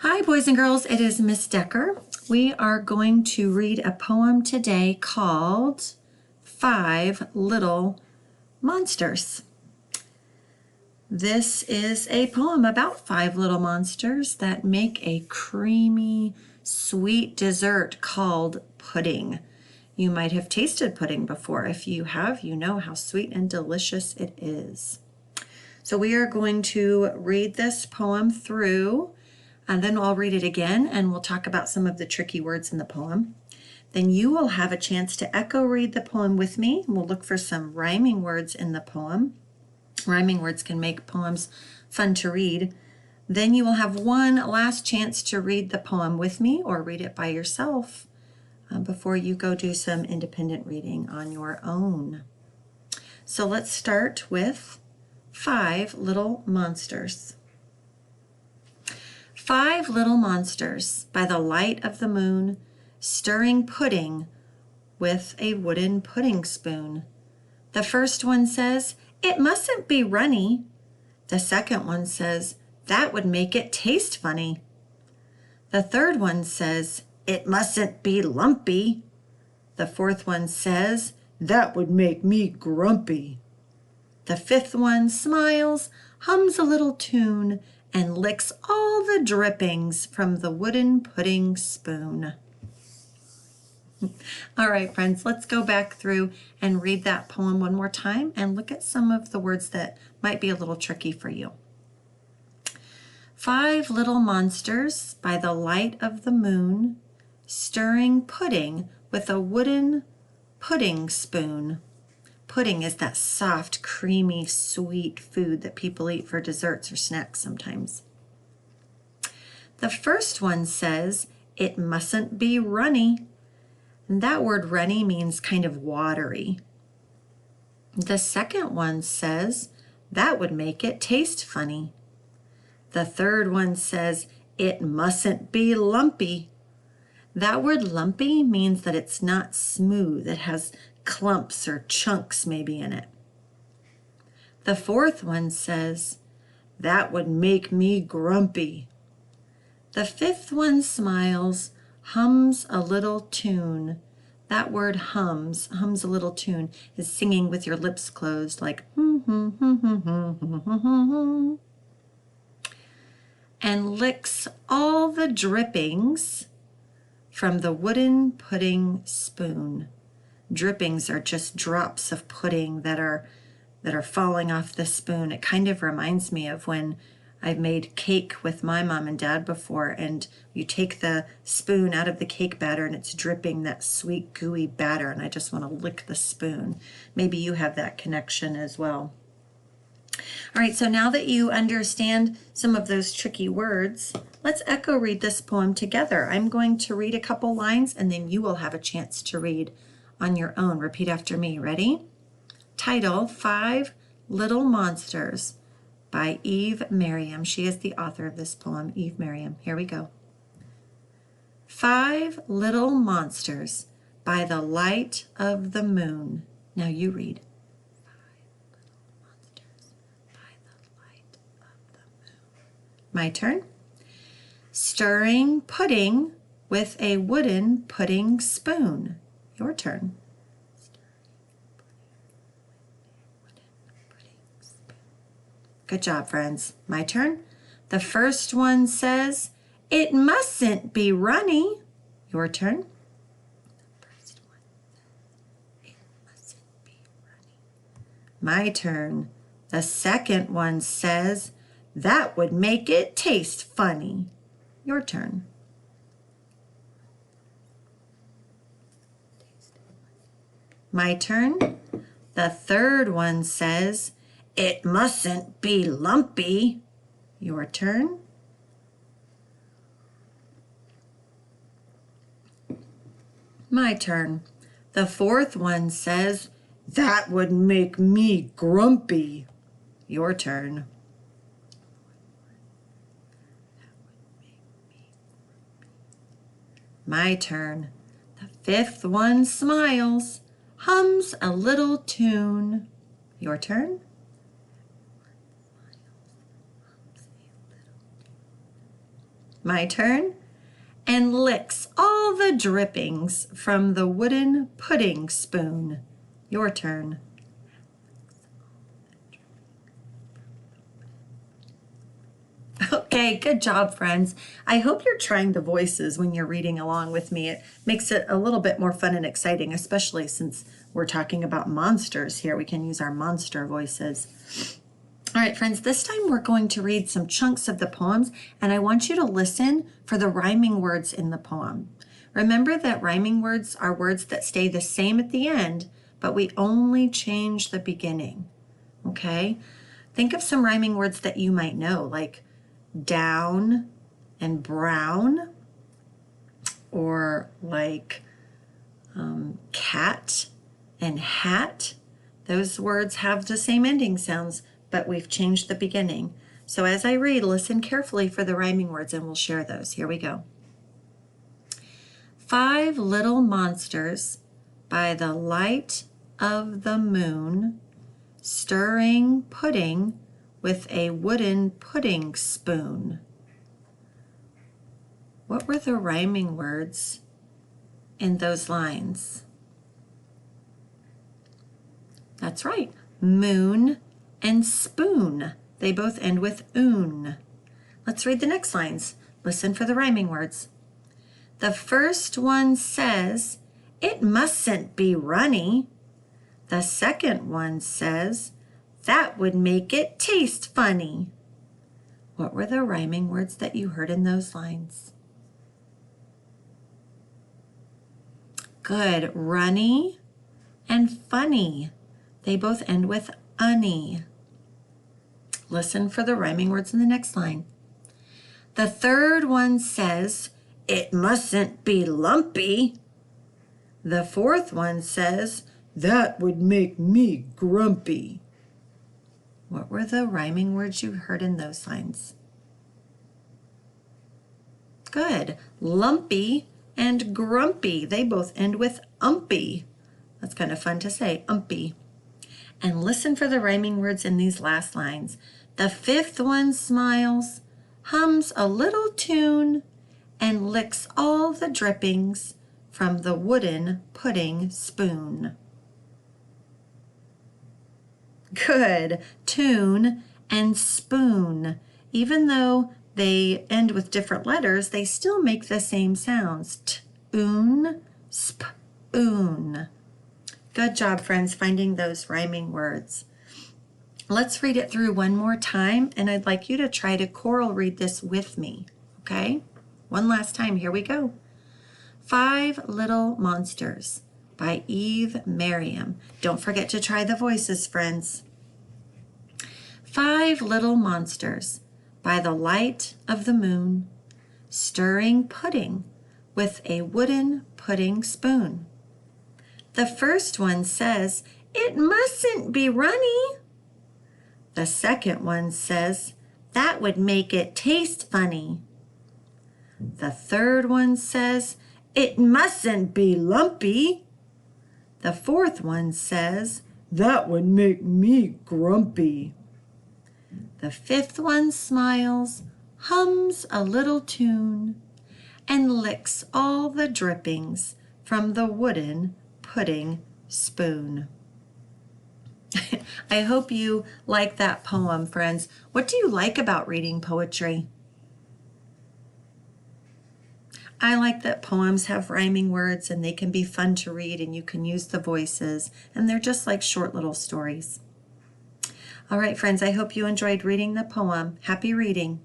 Hi, boys and girls. It is Miss Decker. We are going to read a poem today called Five Little Monsters. This is a poem about five little monsters that make a creamy, sweet dessert called pudding. You might have tasted pudding before. If you have, you know how sweet and delicious it is. So we are going to read this poem through, and then I'll read it again and we'll talk about some of the tricky words in the poem. Then you will have a chance to echo read the poem with me. We'll look for some rhyming words in the poem. Rhyming words can make poems fun to read. Then you will have one last chance to read the poem with me or read it by yourself before you go do some independent reading on your own. So let's start with Five Little Monsters. Five little monsters by the light of the moon, stirring pudding with a wooden pudding spoon. The first one says, "It mustn't be runny." The second one says, "That would make it taste funny." The third one says, "It mustn't be lumpy." The fourth one says, "That would make me grumpy." The fifth one smiles, hums a little tune, and licks all the drippings from the wooden pudding spoon. All right, friends, let's go back through and read that poem one more time and look at some of the words that might be a little tricky for you. Five little monsters by the light of the moon, stirring pudding with a wooden pudding spoon. Pudding is that soft, creamy, sweet food that people eat for desserts or snacks sometimes. The first one says, "It mustn't be runny." And that word runny means kind of watery. The second one says, "That would make it taste funny." The third one says, "It mustn't be lumpy." That word lumpy means that it's not smooth. It has clumps or chunks maybe in it. The fourth one says, "That would make me grumpy." The fifth one smiles, hums a little tune. That word hums a little tune, is singing with your lips closed like and licks all the drippings from the wooden pudding spoon. Drippings are just drops of pudding that are falling off the spoon. It kind of reminds me of when I've made cake with my mom and dad before, and you take the spoon out of the cake batter and it's dripping that sweet gooey batter, and I just want to lick the spoon. Maybe you have that connection as well. All right, so now that you understand some of those tricky words, let's echo read this poem together. I'm going to read a couple lines and then you will have a chance to read on your own. Repeat after me. Ready? Title, Five Little Monsters by Eve Merriam. She is the author of this poem, Eve Merriam. Here we go. Five little monsters by the light of the moon. Now you read. Five little monsters by the light of the moon. My turn. Stirring pudding with a wooden pudding spoon. Your turn. Good job, friends. My turn. The first one says, "It mustn't be runny." Your turn. The first one says, "It mustn't be runny." My turn. The second one says, "That would make it taste funny." Your turn. My turn. The third one says, "It mustn't be lumpy." Your turn. My turn. The fourth one says, "That would make me grumpy." Your turn. My turn. The fifth one smiles, hums a little tune. Your turn. My turn. And licks all the drippings from the wooden pudding spoon. Your turn. Okay, good job, friends. I hope you're trying the voices when you're reading along with me. It makes it a little bit more fun and exciting, especially since we're talking about monsters here. We can use our monster voices. All right, friends, this time we're going to read some chunks of the poems, and I want you to listen for the rhyming words in the poem. Remember that rhyming words are words that stay the same at the end, but we only change the beginning, okay? Think of some rhyming words that you might know, like down and brown, or like cat and hat. Those words have the same ending sounds, but we've changed the beginning. So as I read, listen carefully for the rhyming words and we'll share those. Here we go. 5 little monsters by the light of the moon, stirring pudding with a wooden pudding spoon. What were the rhyming words in those lines? That's right, moon and spoon. They both end with oon. Let's read the next lines. Listen for the rhyming words. The first one says, "It mustn't be runny." The second one says, "That would make it taste funny." What were the rhyming words that you heard in those lines? Good. Runny and funny. They both end with unny. Listen for the rhyming words in the next line. The third one says, "It mustn't be lumpy." The fourth one says, "That would make me grumpy." What were the rhyming words you heard in those lines? Good. Lumpy and grumpy. They both end with umpy. That's kind of fun to say, umpy. And listen for the rhyming words in these last lines. The fifth one smiles, hums a little tune, and licks all the drippings from the wooden pudding spoon. Good. Tune and spoon. Even though they end with different letters, they still make the same sounds. T-oon, sp-oon. Good job, friends, finding those rhyming words. Let's read it through one more time, and I'd like you to try to choral read this with me, okay? One last time, here we go. 5 Little Monsters by Eve Merriam. Don't forget to try the voices, friends. 5 little monsters by the light of the moon, stirring pudding with a wooden pudding spoon. The first one says, "It mustn't be runny." The second one says, "That would make it taste funny." The third one says, "It mustn't be lumpy." The fourth one says, "That would make me grumpy." The fifth one smiles, hums a little tune, and licks all the drippings from the wooden pudding spoon. I hope you like that poem, friends. What do you like about reading poetry? I like that poems have rhyming words and they can be fun to read and you can use the voices, and they're just like short little stories. All right, friends, I hope you enjoyed reading the poem. Happy reading.